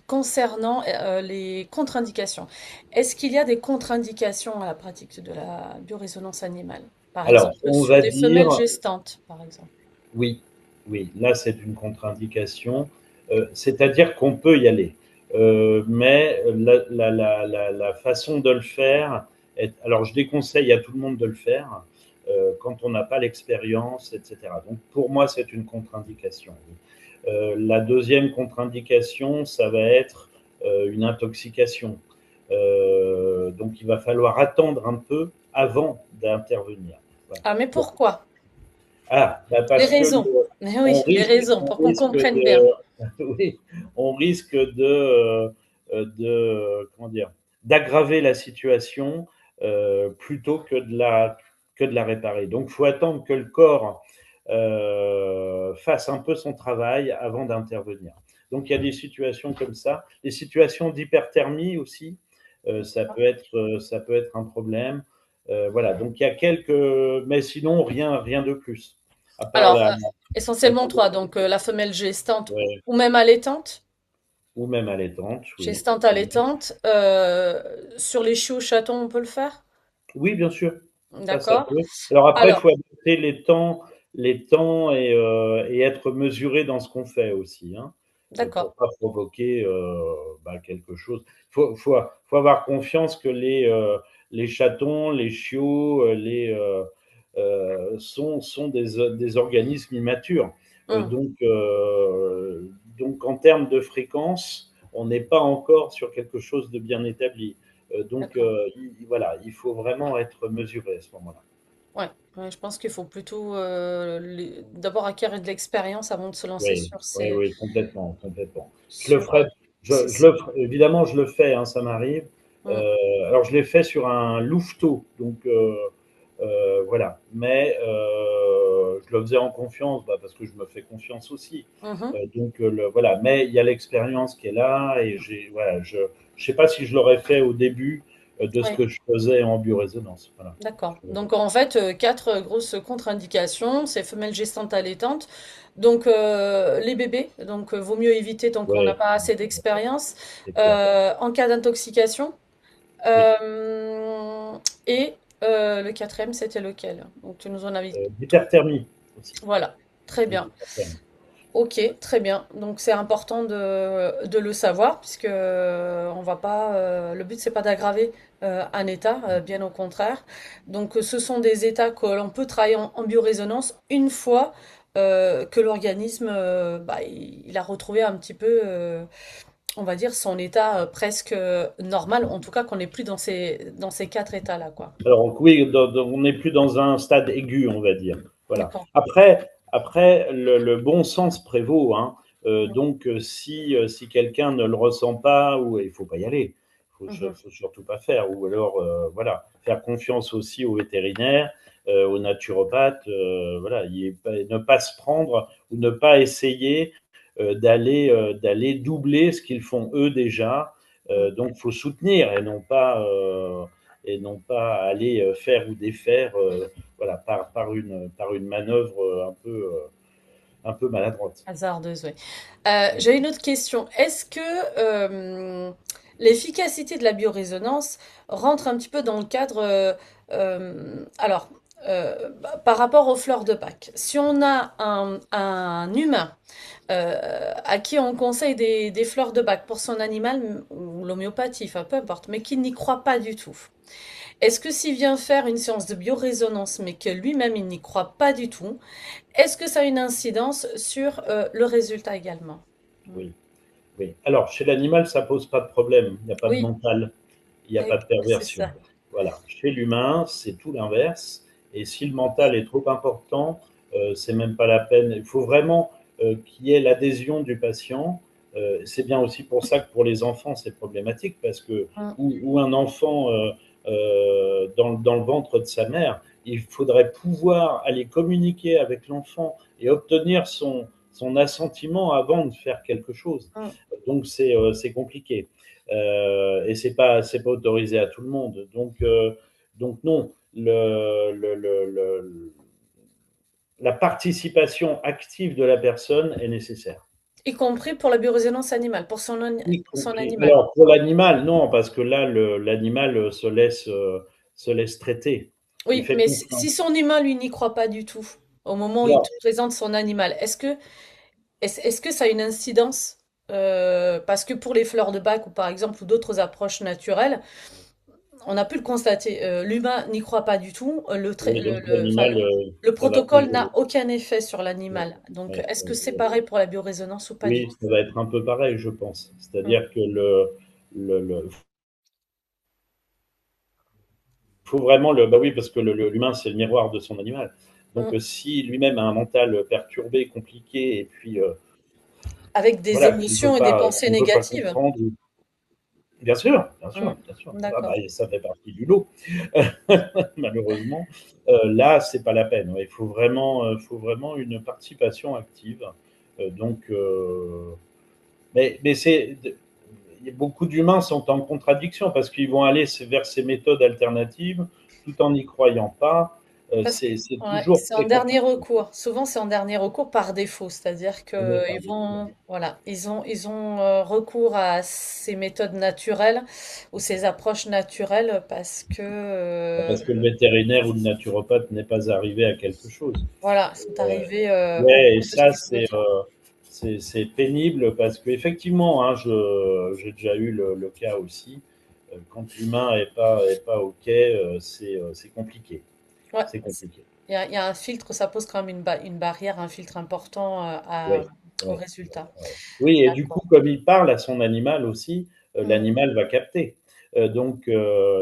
S1: concernant les contre-indications. Est-ce qu'il y a des contre-indications à la pratique de la biorésonance animale? Par
S2: Alors,
S1: exemple,
S2: on
S1: sur
S2: va
S1: des femelles
S2: dire
S1: gestantes, par exemple.
S2: oui, oui, là c'est une contre-indication, c'est-à-dire qu'on peut y aller, mais la façon de le faire est, alors je déconseille à tout le monde de le faire quand on n'a pas l'expérience, etc. Donc pour moi c'est une contre-indication. Oui. La deuxième contre-indication, ça va être une intoxication. Donc il va falloir attendre un peu avant d'intervenir. Voilà.
S1: Ah, mais
S2: Pour-
S1: pourquoi?
S2: Ah, bah
S1: Les
S2: parce que
S1: raisons. Mais
S2: on
S1: oui, les
S2: risque,
S1: raisons,
S2: on
S1: pour qu'on
S2: risque
S1: comprenne bien.
S2: de, oui, on risque comment dire, d'aggraver la situation plutôt que de la réparer. Donc, il faut attendre que le corps fasse un peu son travail avant d'intervenir. Donc, il y a des situations comme ça, des situations d'hyperthermie aussi. Ça peut être un problème. Voilà. Donc, il y a quelques, mais sinon rien de plus. À part
S1: Alors,
S2: la, la
S1: essentiellement trois. Donc, la femelle gestante
S2: ouais,
S1: ou même allaitante.
S2: ou même allaitante, oui.
S1: Gestante allaitante. Sur les chiots chatons, on peut le faire?
S2: Oui, bien sûr, ça
S1: D'accord.
S2: peut. Alors après, il
S1: Alors,
S2: faut adapter les temps et être mesuré dans ce qu'on fait aussi, hein,
S1: d'accord.
S2: pour pas provoquer quelque chose. Faut avoir confiance que les chatons, les chiots, sont des organismes immatures. Euh,
S1: Hum,
S2: donc, euh, donc, en termes de fréquence, on n'est pas encore sur quelque chose de bien établi.
S1: d'accord.
S2: Voilà, il faut vraiment être mesuré à ce moment-là.
S1: Ouais, ouais, je pense qu'il faut plutôt d'abord acquérir de l'expérience avant de se lancer
S2: Oui,
S1: sur
S2: oui,
S1: ces,
S2: oui, complètement, complètement. Je le
S1: sur,
S2: ferai,
S1: ces
S2: évidemment, je le fais, hein, ça m'arrive.
S1: hum,
S2: Alors, je l'ai fait sur un louveteau, donc voilà. Mais je le faisais en confiance, parce que je me fais confiance aussi.
S1: mhm.
S2: Voilà. Mais il y a l'expérience qui est là, et voilà, je sais pas si je l'aurais fait au début de ce
S1: Ouais.
S2: que je faisais en biorésonance. Voilà.
S1: D'accord. Donc en fait, quatre grosses contre-indications, c'est femelle gestante allaitante. Donc les bébés, donc vaut mieux éviter tant qu'on n'a
S2: Ouais,
S1: pas assez d'expérience.
S2: c'est clair.
S1: En cas d'intoxication.
S2: Oui.
S1: Euh, et le quatrième, c'était lequel? Donc tu nous en avais...
S2: L'hyperthermie aussi.
S1: Voilà, très bien.
S2: L'hyperthermie.
S1: Ok, très bien. Donc c'est important de le savoir puisque on va pas. Le but c'est pas d'aggraver un état, bien au contraire. Donc ce sont des états que l'on peut travailler en biorésonance une fois que l'organisme il a retrouvé un petit peu, on va dire, son état presque normal. En tout cas qu'on n'est plus dans ces quatre états-là, quoi.
S2: Alors oui, on n'est plus dans un stade aigu, on va dire. Voilà.
S1: D'accord.
S2: Après le bon sens prévaut, hein. Donc, si quelqu'un ne le ressent pas, ou il faut pas y aller,
S1: Mhm.
S2: faut surtout pas faire, ou alors voilà, faire confiance aussi aux vétérinaires, aux naturopathes, voilà, ne pas se prendre ou ne pas essayer d'aller doubler ce qu'ils font eux déjà.
S1: Mhm.
S2: Donc, faut soutenir et non pas aller faire ou défaire voilà, par une manœuvre un peu maladroite.
S1: Hasardeuse, oui. J'ai une autre question. Est-ce que l'efficacité de la biorésonance rentre un petit peu dans le cadre, alors, par rapport aux fleurs de Bach? Si on a un humain à qui on conseille des fleurs de Bach pour son animal, ou l'homéopathie, enfin peu importe, mais qui n'y croit pas du tout, est-ce que s'il vient faire une séance de biorésonance, mais que lui-même il n'y croit pas du tout, est-ce que ça a une incidence sur le résultat également? Mm.
S2: Oui, oui. Alors, chez l'animal, ça pose pas de problème. Il n'y a pas de
S1: Oui,
S2: mental, il n'y a pas de
S1: c'est
S2: perversion.
S1: ça.
S2: Voilà. Chez l'humain, c'est tout l'inverse. Et si le mental est trop important, c'est même pas la peine. Il faut vraiment qu'il y ait l'adhésion du patient. C'est bien aussi pour ça que pour les enfants, c'est problématique parce que
S1: Mm.
S2: où un enfant dans le ventre de sa mère, il faudrait pouvoir aller communiquer avec l'enfant et obtenir son assentiment avant de faire quelque chose.
S1: Mm.
S2: Donc c'est compliqué. Et c'est pas autorisé à tout le monde. Donc non, la participation active de la personne est nécessaire.
S1: Y compris pour la biorésonance animale, pour
S2: Y
S1: son
S2: compris.
S1: animal.
S2: Alors pour l'animal, non, parce que là l'animal se laisse traiter. Il
S1: Oui,
S2: fait
S1: mais si
S2: confiance.
S1: son humain, lui, n'y croit pas du tout, au moment où il te
S2: Alors,
S1: présente son animal, est-ce que ça a une incidence? Parce que pour les fleurs de bac ou par exemple ou d'autres approches naturelles, on a pu le constater, l'humain n'y croit pas du tout,
S2: oui, donc
S1: enfin,
S2: l'animal,
S1: le
S2: ça va
S1: protocole
S2: poser.
S1: n'a aucun effet sur
S2: Ouais,
S1: l'animal. Donc,
S2: ouais,
S1: est-ce que
S2: ouais,
S1: c'est
S2: ouais.
S1: pareil pour la biorésonance ou pas du
S2: Oui,
S1: tout?
S2: ça va être un peu pareil, je pense.
S1: Mm,
S2: C'est-à-dire que le faut vraiment bah oui, parce que l'humain, c'est le miroir de son animal. Donc,
S1: mm.
S2: si lui-même a un mental perturbé, compliqué, et puis
S1: Avec des
S2: voilà,
S1: émotions et des pensées
S2: qu'il ne veut pas
S1: négatives.
S2: comprendre, bien sûr, bien
S1: Mm,
S2: sûr, bien sûr. Ah, bah,
S1: d'accord.
S2: ça fait partie du lot, malheureusement. Là, c'est pas la peine. Ouais. Faut vraiment une participation active. Donc, mais beaucoup d'humains sont en contradiction parce qu'ils vont aller vers ces méthodes alternatives tout en n'y croyant pas.
S1: Parce que
S2: C'est
S1: ouais,
S2: toujours
S1: c'est en
S2: très
S1: dernier
S2: compliqué.
S1: recours. Souvent, c'est en dernier recours par défaut. C'est-à-dire
S2: Oui,
S1: qu'ils
S2: pardon.
S1: vont, voilà, ils ont recours à ces méthodes naturelles ou ces approches naturelles parce que,
S2: Parce que le vétérinaire ou le naturopathe n'est pas arrivé à quelque chose.
S1: voilà, sont arrivés au
S2: Ouais, et
S1: bout de ce
S2: ça,
S1: qu'ils pouvaient faire.
S2: c'est pénible parce qu'effectivement, hein, j'ai déjà eu le cas aussi. Quand l'humain est pas OK, c'est compliqué.
S1: Ouais,
S2: C'est compliqué.
S1: il y a un filtre, ça pose quand même une barrière, un filtre important
S2: Oui,
S1: au
S2: oui.
S1: résultat.
S2: Oui, et du coup,
S1: D'accord.
S2: comme il parle à son animal aussi,
S1: Mm,
S2: l'animal va capter, donc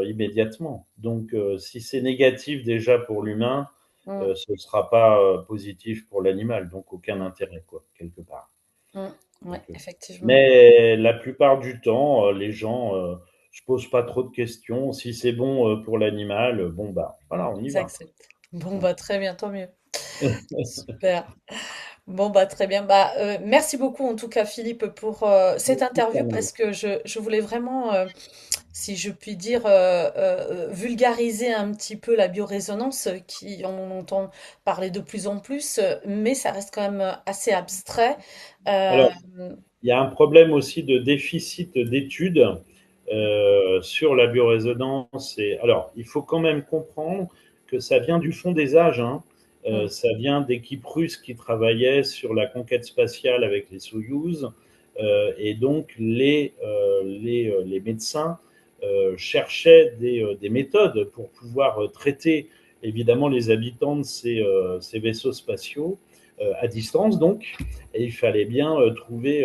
S2: immédiatement. Donc, si c'est négatif déjà pour l'humain,
S1: mm,
S2: ce ne sera pas positif pour l'animal, donc aucun intérêt, quoi, quelque part.
S1: mm.
S2: Donc,
S1: Ouais, effectivement.
S2: mais la plupart du temps, les gens je pose pas trop de questions. Si c'est bon pour l'animal, bon bah voilà, on y
S1: Ils
S2: va.
S1: acceptent. Bon, bah, très bien, tant mieux. Super. Bon, bah, très bien. Bah, merci beaucoup en tout cas, Philippe, pour cette interview parce que je voulais vraiment, si je puis dire, vulgariser un petit peu la biorésonance, qui on entend parler de plus en plus, mais ça reste quand même assez abstrait. Euh,
S2: Alors, il y a un problème aussi de déficit d'études sur la biorésonance. Alors, il faut quand même comprendre que ça vient du fond des âges. Hein.
S1: mm,
S2: Ça vient d'équipes russes qui travaillaient sur la conquête spatiale avec les Soyouz. Et donc, les médecins cherchaient des méthodes pour pouvoir traiter évidemment les habitants de ces vaisseaux spatiaux à distance, donc, et il fallait bien trouver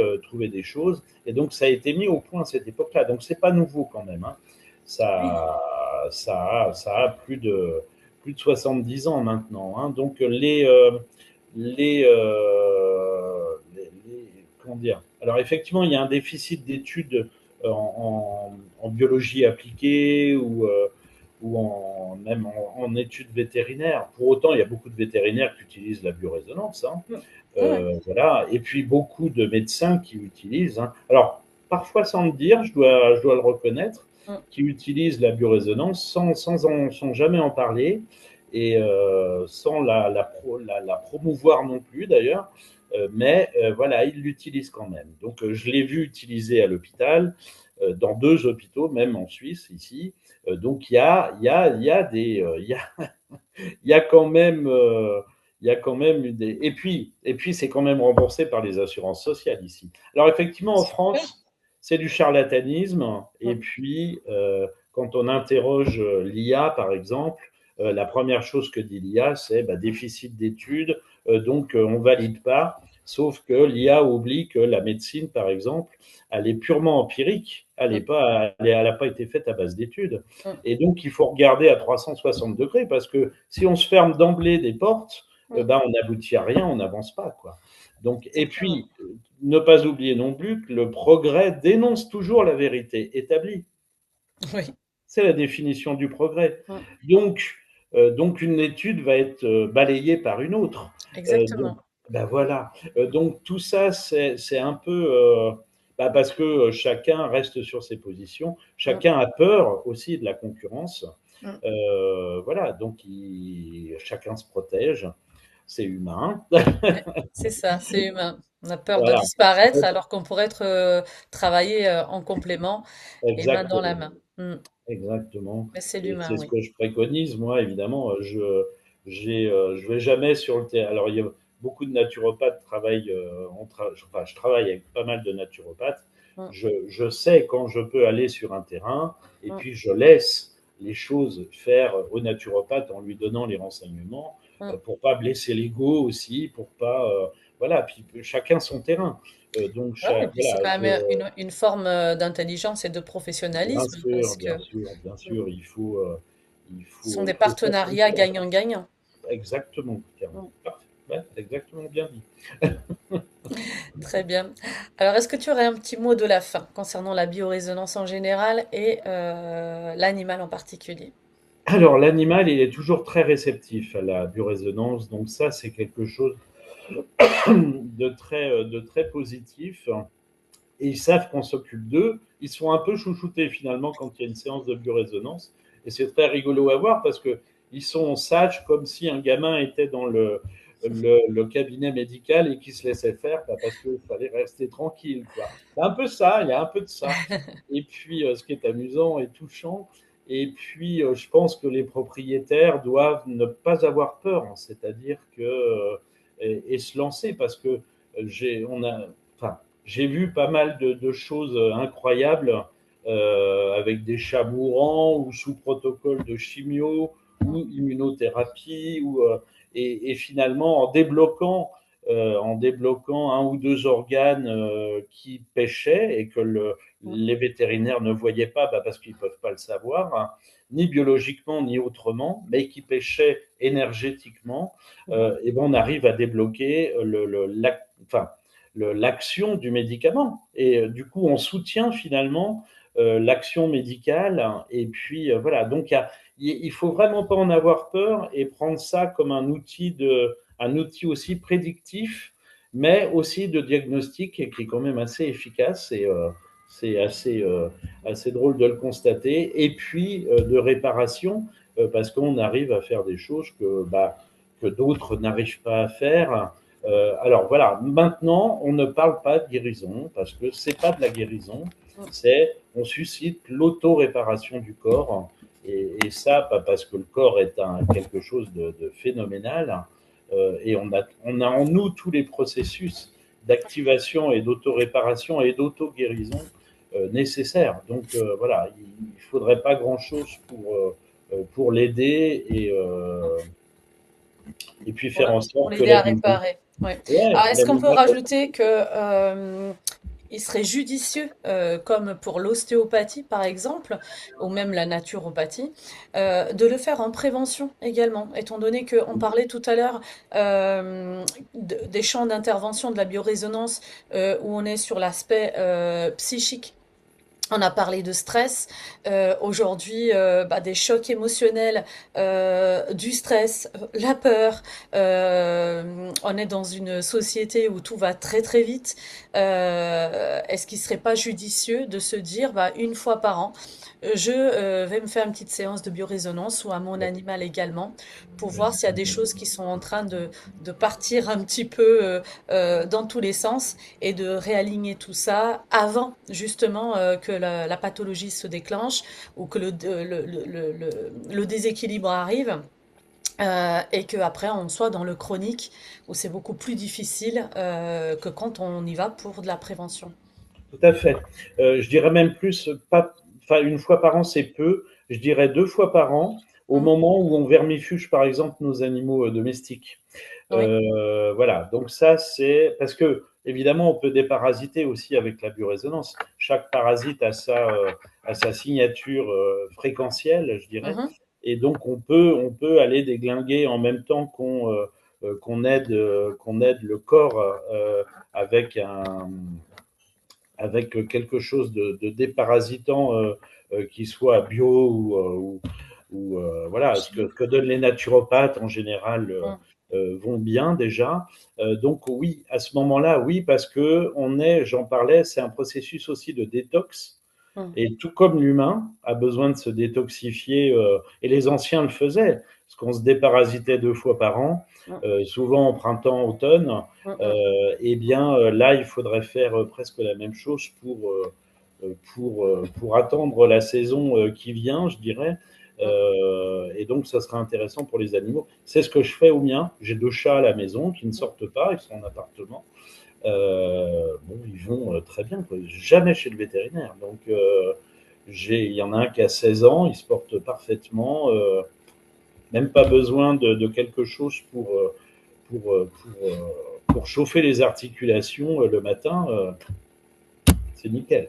S2: des choses. Et donc, ça a été mis au point à cette époque-là. Donc, c'est pas nouveau quand même. Hein.
S1: oui,
S2: Ça, ça a plus de 70 ans maintenant. Hein. Donc, comment dire. Alors, effectivement, il y a un déficit d'études en biologie appliquée ou même en études vétérinaires. Pour autant, il y a beaucoup de vétérinaires qui utilisent la biorésonance. Hein.
S1: mm, ouais,
S2: Voilà. Et puis beaucoup de médecins qui utilisent. Hein. Alors, parfois sans le dire, je dois le reconnaître,
S1: mm,
S2: qui utilisent la biorésonance sans jamais en parler. et sans la promouvoir non plus d'ailleurs. Mais voilà, il l'utilise quand même. Donc je l'ai vu utiliser à l'hôpital, dans 2 hôpitaux, même en Suisse, ici. Donc il y a quand même, il y a quand même des. Et puis c'est quand même remboursé par les assurances sociales ici. Alors effectivement, en
S1: Super.
S2: France, c'est du charlatanisme. Et
S1: Mm.
S2: puis, quand on interroge l'IA, par exemple, la première chose que dit l'IA, c'est bah, déficit d'études, donc on valide pas. Sauf que l'IA oublie que la médecine, par exemple, elle est purement empirique.
S1: Mm.
S2: Elle a pas été faite à base d'études.
S1: Mm.
S2: Et donc, il faut regarder à 360 degrés parce que si on se ferme d'emblée des portes,
S1: Mm.
S2: ben, on n'aboutit à rien, on n'avance pas, quoi. Donc, et
S1: Exactement.
S2: puis, ne pas oublier non plus que le progrès dénonce toujours la vérité établie.
S1: Oui.
S2: C'est la définition du progrès.
S1: Mm.
S2: Donc, donc une étude va être balayée par une autre. Donc,
S1: Exactement.
S2: ben voilà. Donc tout ça, c'est un peu bah, parce que chacun reste sur ses positions.
S1: Mm.
S2: Chacun a peur aussi de la concurrence.
S1: Mm.
S2: Voilà. Donc chacun se protège. C'est humain.
S1: Ouais, c'est ça, c'est humain. On a peur de
S2: Voilà.
S1: disparaître alors qu'on pourrait travailler en complément et main dans la
S2: Exactement.
S1: main. Mm.
S2: Exactement.
S1: Mais c'est
S2: Et
S1: l'humain,
S2: c'est ce
S1: oui.
S2: que je préconise, moi, évidemment. Je vais jamais sur le terrain. Alors, il y a beaucoup de naturopathes travaillent, enfin, je travaille avec pas mal de naturopathes.
S1: Mm.
S2: Je sais quand je peux aller sur un terrain et
S1: Mm.
S2: puis je laisse les choses faire au naturopathe en lui donnant les renseignements
S1: Mm.
S2: pour pas blesser l'ego aussi, pour pas, voilà, puis chacun son terrain. Donc,
S1: Ouais, et puis c'est
S2: voilà,
S1: quand même une forme d'intelligence et de professionnalisme parce que
S2: bien
S1: mm,
S2: sûr,
S1: ce sont des
S2: il faut faire
S1: partenariats
S2: confiance.
S1: gagnant-gagnant.
S2: Exactement, Caroline.
S1: Mm.
S2: Parfait. Ouais, exactement bien dit.
S1: Très bien. Alors, est-ce que tu aurais un petit mot de la fin concernant la biorésonance en général et l'animal en particulier?
S2: Alors, l'animal, il est toujours très réceptif à la biorésonance, donc ça, c'est quelque chose de très positif. Et ils savent qu'on s'occupe d'eux. Ils sont un peu chouchoutés finalement quand il y a une séance de biorésonance. Et c'est très rigolo à voir parce que ils sont sages comme si un gamin était dans le cabinet médical et qui se laissait faire parce qu'il fallait rester tranquille. Quoi. C'est un peu ça, il y a un peu de ça. Et puis, ce qui est amusant et touchant, et puis, je pense que les propriétaires doivent ne pas avoir peur, hein, c'est-à-dire que et se lancer parce que on a, enfin, j'ai vu pas mal de choses incroyables avec des chats mourants ou sous protocole de chimio ou immunothérapie et finalement en débloquant un ou deux organes qui pêchaient et que les vétérinaires ne voyaient pas bah, parce qu'ils ne peuvent pas le savoir, hein, ni biologiquement ni autrement, mais qui pêchaient énergétiquement, et ben on arrive à débloquer enfin, l'action du médicament. Et du coup, on soutient finalement l'action médicale. Et puis, voilà. Donc, il faut vraiment pas en avoir peur et prendre ça comme un outil aussi prédictif, mais aussi de diagnostic et qui est quand même assez efficace. Et c'est assez drôle de le constater. Et puis, de réparation, parce qu'on arrive à faire des choses que d'autres n'arrivent pas à faire. Alors voilà, maintenant, on ne parle pas de guérison parce que c'est pas de la guérison, c'est on suscite l'auto-réparation du corps et ça pas parce que le corps est quelque chose de phénoménal et on a en nous tous les processus d'activation et d'auto-réparation et d'auto-guérison nécessaires. Donc voilà, il faudrait pas grand-chose pour l'aider et puis faire en
S1: Pour
S2: sorte que
S1: l'aider
S2: la
S1: à réparer. Ouais.
S2: ouais,
S1: Alors, est-ce qu'on
S2: même
S1: peut rajouter que il serait judicieux, comme pour l'ostéopathie par exemple, ou même la naturopathie, de le faire en prévention également, étant donné qu'on parlait tout à l'heure des champs d'intervention de la biorésonance où on est sur l'aspect psychique On a parlé de stress. Aujourd'hui, des chocs émotionnels, du stress, la peur. On est dans une société où tout va très très vite. Est-ce qu'il serait pas judicieux de se dire, une fois par an, je vais me faire une petite séance de biorésonance ou à mon animal également pour voir s'il y a des choses qui sont en train de partir un petit peu dans tous les sens et de réaligner tout ça avant justement que la pathologie se déclenche ou que le déséquilibre arrive. Et qu'après on soit dans le chronique où c'est beaucoup plus difficile que quand on y va pour de la prévention.
S2: Tout à fait. Je dirais même plus, pas, enfin, une fois par an, c'est peu. Je dirais 2 fois par an, au
S1: Mhm.
S2: moment où on vermifuge, par exemple, nos animaux domestiques.
S1: Oui.
S2: Voilà. Donc ça, c'est parce que évidemment, on peut déparasiter aussi avec la biorésonance. Chaque parasite a sa signature fréquentielle, je dirais.
S1: Mhm.
S2: Et donc, on peut aller déglinguer en même temps qu'on aide le corps avec avec quelque chose de déparasitant qui soit bio voilà, ce
S1: Chimique.
S2: que donnent les naturopathes en général
S1: Mhm.
S2: vont bien déjà. Donc oui, à ce moment-là, oui, parce que j'en parlais, c'est un processus aussi de détox.
S1: Mhm.
S2: Et tout comme l'humain a besoin de se détoxifier, et les anciens le faisaient, parce qu'on se déparasitait 2 fois par an,
S1: Mhm.
S2: souvent au printemps, automne,
S1: Mhm.
S2: eh bien là, il faudrait faire presque la même chose pour attendre la saison qui vient, je dirais.
S1: Mhm.
S2: Et donc, ça serait intéressant pour les animaux. C'est ce que je fais au mien. J'ai 2 chats à la maison qui ne sortent pas, ils sont en appartement. Bon, ils vont très bien, quoi. Jamais chez le vétérinaire. Donc, il y en a un qui a 16 ans, il se porte parfaitement. Même pas besoin de quelque chose pour, euh, pour, euh, pour chauffer les articulations le matin. C'est nickel.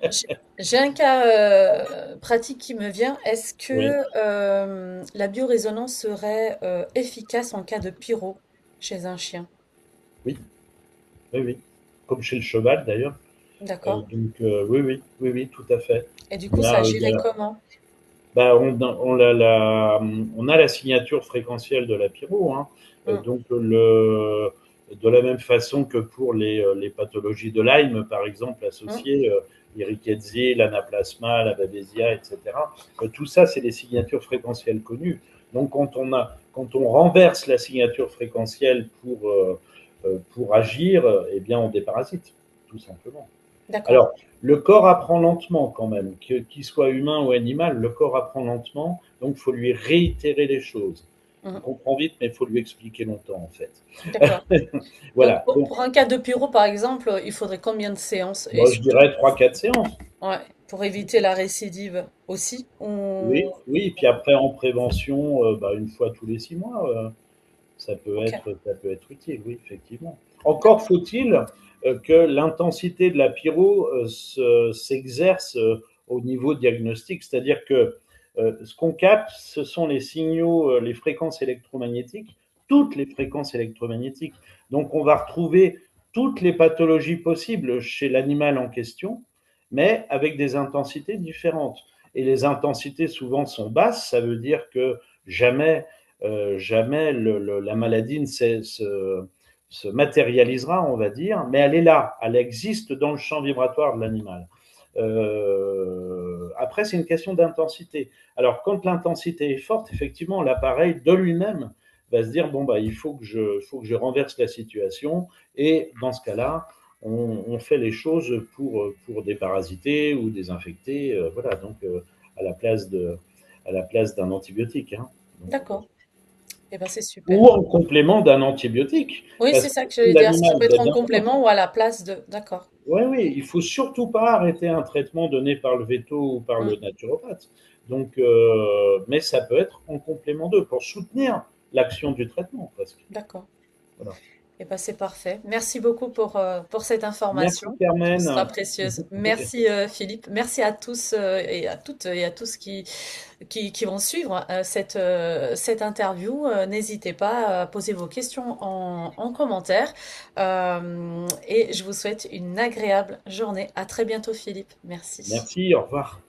S1: J'ai j'ai un cas pratique qui me vient. Est-ce
S2: Oui,
S1: que la biorésonance serait efficace en cas de pyro chez un chien?
S2: oui, oui, oui. Comme chez le cheval d'ailleurs.
S1: D'accord.
S2: Oui, oui, oui, oui, tout à fait.
S1: Et du
S2: Il
S1: coup,
S2: y
S1: ça
S2: a, il y
S1: agirait
S2: a-
S1: comment?
S2: Bah, on a la signature fréquentielle de la pyro, hein.
S1: Hmm.
S2: Donc, de la même façon que pour les pathologies de Lyme, par exemple,
S1: Hmm.
S2: associées, l'irikétsie, l'anaplasma, la babesia, etc. Tout ça, c'est des signatures fréquentielles connues. Donc, quand on renverse la signature fréquentielle pour agir, eh bien, on déparasite, tout simplement.
S1: D'accord.
S2: Alors, le corps apprend lentement quand même, qu'il soit humain ou animal, le corps apprend lentement, donc il faut lui réitérer les choses. Il
S1: Hmm.
S2: comprend vite, mais il faut lui expliquer longtemps en fait.
S1: D'accord. Donc,
S2: Voilà, donc
S1: pour un cas de pyro, par exemple, il faudrait combien de séances? Et
S2: moi je
S1: surtout,
S2: dirais 3, 4 séances.
S1: ouais, pour éviter la récidive aussi.
S2: Oui, oui, puis après en prévention, 1 fois tous les 6 mois,
S1: Ok.
S2: ça peut être utile, oui, effectivement. Encore faut-il que l'intensité de la pyro s'exerce au niveau diagnostique, c'est-à-dire que ce qu'on capte, ce sont les signaux, les fréquences électromagnétiques, toutes les fréquences électromagnétiques. Donc on va retrouver toutes les pathologies possibles chez l'animal en question, mais avec des intensités différentes. Et les intensités souvent sont basses, ça veut dire que jamais jamais la maladie se matérialisera, on va dire, mais elle est là, elle existe dans le champ vibratoire de l'animal. Après, c'est une question d'intensité. Alors, quand l'intensité est forte, effectivement, l'appareil de lui-même va se dire bon, faut que je renverse la situation, et dans ce cas-là, on fait les choses pour déparasiter ou désinfecter, voilà, donc à la place à la place d'un antibiotique. Hein. Donc,
S1: D'accord. Eh ben, c'est super.
S2: ou en complément d'un antibiotique.
S1: Oui,
S2: Parce
S1: c'est
S2: que
S1: ça que
S2: si
S1: j'allais dire. Si ça
S2: l'animal,
S1: peut être en
S2: bien sûr,
S1: complément ou à la place de. D'accord.
S2: oui, oui, il faut surtout pas arrêter un traitement donné par le veto ou par
S1: Hmm.
S2: le naturopathe. Donc, mais ça peut être en complément d'eux pour soutenir l'action du traitement, presque.
S1: D'accord.
S2: Voilà.
S1: Eh ben, c'est parfait. Merci beaucoup pour cette
S2: Merci
S1: information qui me sera
S2: Carmen.
S1: précieuse. Merci Philippe. Merci à tous et à toutes et à tous qui vont suivre cette interview. N'hésitez pas à poser vos questions en commentaire. Et je vous souhaite une agréable journée. À très bientôt Philippe. Merci.
S2: Merci, au revoir.